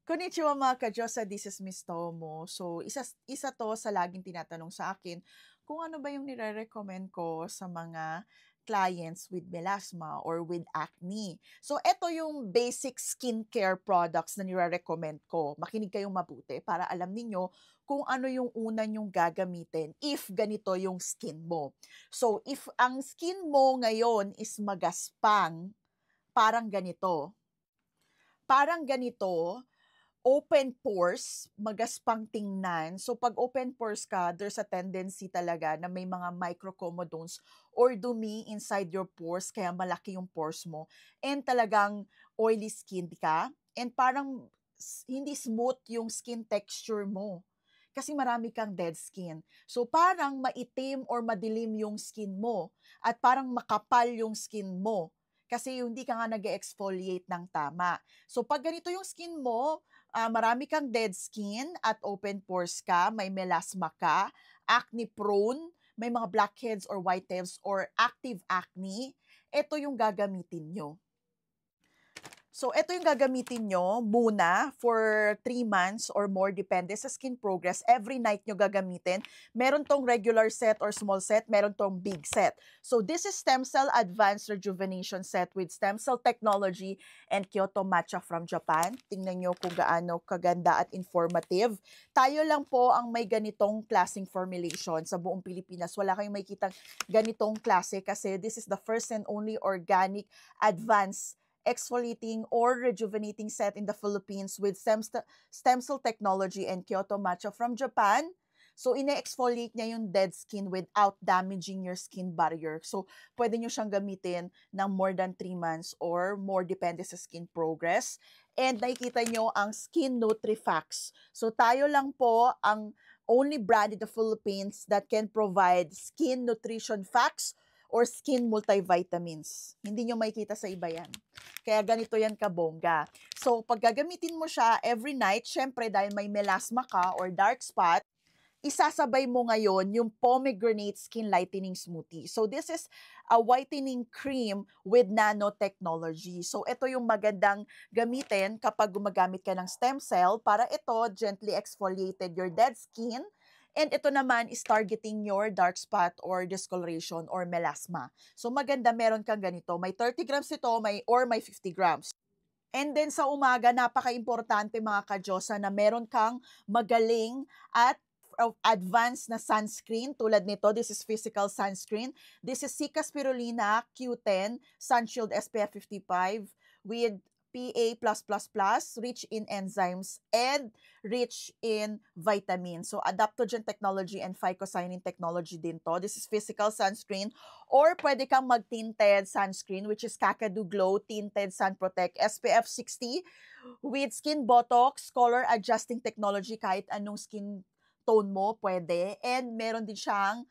Konnichiwa mga ka-Diyosa, this is Miss Tomo. So, isa to sa laging tinatanong sa akin kung ano ba yung nire-recommend ko sa mga clients with melasma or with acne. So, ito yung basic skincare products na nire-recommend ko. Makinig kayong mabuti para alam ninyo kung ano yung una nyong gagamitin if ganito yung skin mo. So, if ang skin mo ngayon is magaspang, parang ganito. Parang ganito, open pores, magaspang tingnan. So, pag open pores ka, there's a tendency talaga na may mga microcomodones or dumi inside your pores, kaya malaki yung pores mo. And talagang oily skin ka. And parang hindi smooth yung skin texture mo. Kasi marami kang dead skin. So, parang maitim or madilim yung skin mo. At parang makapal yung skin mo. Kasi hindi ka nga nag-exfoliate ng tama. So, pag ganito yung skin mo, marami kang dead skin at open pores ka, may melasma ka, acne prone, may mga blackheads or whiteheads or active acne, ito yung gagamitin nyo. So, ito yung gagamitin nyo muna for 3 months or more, depende sa skin progress. Every night nyo gagamitin. Meron tong regular set or small set, meron tong big set. So, this is Stem Cell Advanced Rejuvenation Set with Stem Cell Technology and Kyoto Matcha from Japan. Tingnan nyo kung gaano kaganda at informative. Tayo lang po ang may ganitong klaseng formulation sa buong Pilipinas. Wala kayong makikitang ganitong klase kasi this is the first and only organic advanced exfoliating or rejuvenating set in the Philippines with stem cell technology and Kyoto Matcha from Japan. So, ine-exfoliate niya yung dead skin without damaging your skin barrier. So, pwede nyo siyang gamitin ng more than 3 months or more, depende sa skin progress. And nakikita nyo ang Skin NutriFacts. So, tayo lang po ang only brand in the Philippines that can provide skin nutrition facts or skin multivitamins. Hindi nyo makikita sa iba yan. Kaya ganito yan kabongga. So, pag gagamitin mo siya every night, syempre dahil may melasma ka or dark spot, isasabay mo ngayon yung pomegranate skin lightening smoothie. So, this is a whitening cream with nanotechnology. So, ito yung magandang gamitin kapag gumagamit ka ng stem cell para ito gently exfoliated your dead skin. And ito naman is targeting your dark spot or discoloration or melasma. So, maganda meron kang ganito. May 30 grams ito or may 50 grams. And then sa umaga, napaka-importante mga ka-Diyosa na meron kang magaling at advanced na sunscreen tulad nito. This is physical sunscreen. This is Cica Spirulina Q10 Sunshield SPF 55 with PA+++, rich in enzymes and rich in vitamins. So, adaptogen technology and phycocyanin technology din to. This is physical sunscreen. Or pwede kang mag-tinted sunscreen, which is Kakadu Glow Tinted Sun Protect SPF 60 with skin botox, color adjusting technology, kahit anong skin tone mo, pwede. And meron din siyang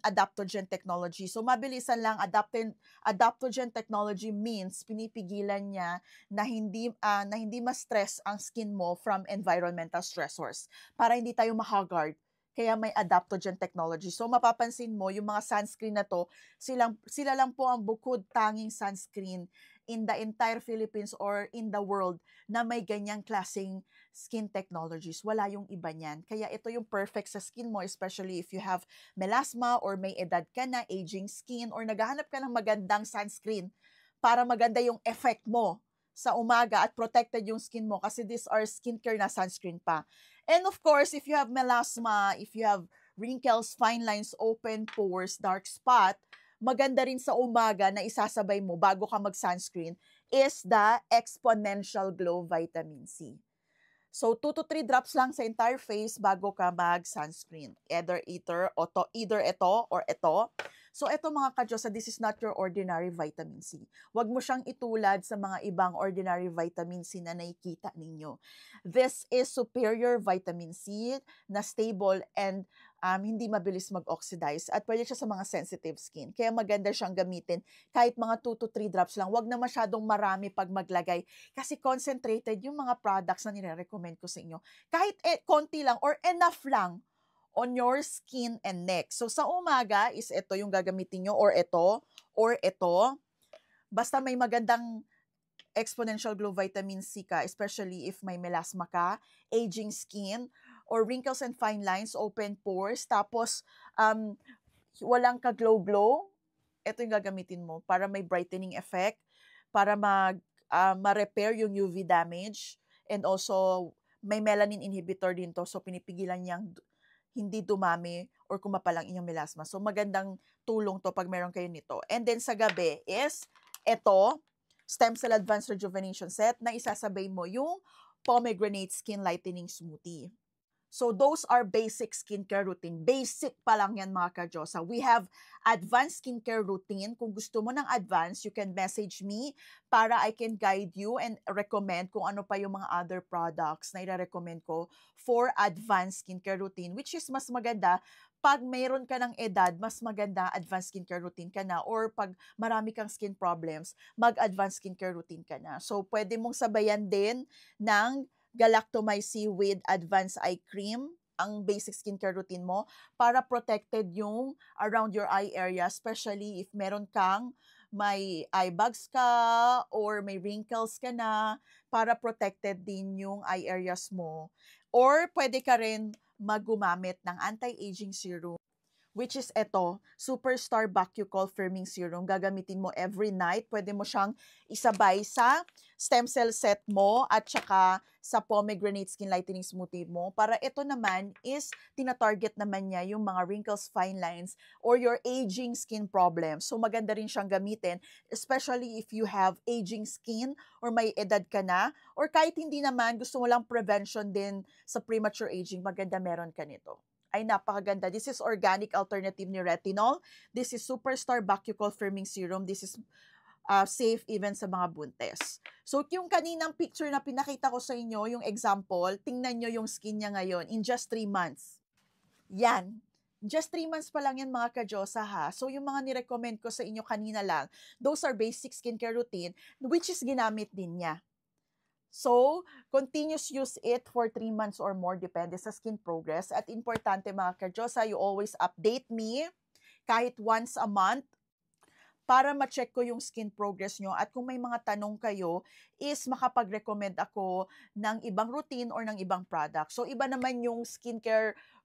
adaptogen technology. So, mabilisan lang, adaptogen technology means pinipigilan niya na hindi ma-stress ang skin mo from environmental stressors para hindi tayo ma-haggard. Kaya may adaptogen technology. So, mapapansin mo, yung mga sunscreen na to, sila lang po ang bukod tanging sunscreen in the entire Philippines or in the world na may ganyang klaseng skin technologies. Wala yung iba niyan. Kaya ito yung perfect sa skin mo, especially if you have melasma or may edad ka na, aging skin, or naghahanap ka ng magandang sunscreen para maganda yung effect mo sa umaga at protected yung skin mo kasi these are skincare na sunscreen pa. And of course, if you have melasma, if you have wrinkles, fine lines, open pores, dark spot, maganda rin sa umaga na isasabay mo bago ka mag-sunscreen is the Exponential Glow Vitamin C. So, 2 to 3 drops lang sa entire face bago ka mag-sunscreen. Either ito or ito. So, ito mga ka-Diyosa, this is not your ordinary vitamin C. Huwag mo siyang itulad sa mga ibang ordinary vitamin C na nakikita ninyo. This is superior vitamin C na stable and hindi mabilis mag-oxidize at pwede siya sa mga sensitive skin. Kaya maganda siyang gamitin kahit mga 2 to 3 drops lang. Huwag na masyadong marami pag maglagay kasi concentrated yung mga products na nire-recommend ko sa inyo. Kahit konti lang or enough lang on your skin and neck. So, sa umaga is ito yung gagamitin nyo or ito. Basta may magandang exponential glow vitamin C ka, especially if may melasma ka, aging skin, or wrinkles and fine lines, open pores, tapos walang ka-glow-glow, ito yung gagamitin mo para may brightening effect, para ma-repair yung UV damage, and also may melanin inhibitor din to, so pinipigilan niyang hindi dumami or kumapal ang inyong melasma. So magandang tulong to pag meron kayo nito. And then sa gabi is ito, Stem Cell Advanced Rejuvenation Set na isasabay mo yung pomegranate skin lightening smoothie. So those are basic skincare routine. Basic pa lang yan mga ka-Diyosa. We have advanced skincare routine. Kung gusto mo ng advanced, you can message me para I can guide you and recommend kung ano pa yung mga other products na i-recommend ko for advanced skincare routine, which is mas maganda pag mayroon ka ng edad, mas maganda advanced skincare routine ka na, or pag marami kang skin problems, mag-advanced skincare routine ka na. So pwede mong sabayan din ng galactomycin with advanced eye cream, ang basic skincare routine mo, para protected yung around your eye area, especially if meron kang may eye bags ka or may wrinkles ka na, para protected din yung eye areas mo. Or pwede ka rin magumamit ng anti-aging serum, which is ito, Superstar Bakucol Firming Serum. Gagamitin mo every night. Pwede mo siyang isabay sa stem cell set mo at saka sa pomegranate skin lightening smoothie mo. Para ito naman is tina-target naman niya yung mga wrinkles, fine lines, or your aging skin problems. So maganda rin siyang gamitin, especially if you have aging skin or may edad ka na, or kahit hindi naman, gusto mo lang prevention din sa premature aging, maganda meron ka nito. Ay napakaganda. This is organic alternative ni retinol. This is Superstar Bakucol Firming Serum. This is safe even sa mga buntes. So, yung kaninang picture na pinakita ko sa inyo, yung example, tingnan nyo yung skin niya ngayon in just 3 months. Yan. Just 3 months pa lang yan mga ka-Diyosa ha. So, yung mga nirecommend ko sa inyo kanina lang, those are basic skincare routine, which is ginamit din niya. So, continuous use it for 3 months or more, depende sa skin progress. At importante mga ka-Diyosa, you always update me kahit once a month para ma-check ko yung skin progress nyo. At kung may mga tanong kayo, is makapag-recommend ako ng ibang routine or ng ibang product. So, iba naman yung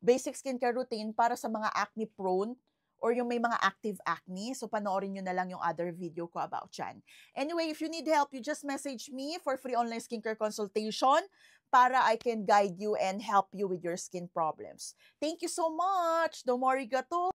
basic skincare routine para sa mga acne prone or yung may mga active acne. So, panoorin nyo na lang yung other video ko about yan. Anyway, if you need help, you just message me for free online skincare consultation para I can guide you and help you with your skin problems. Thank you so much! Domo arigato!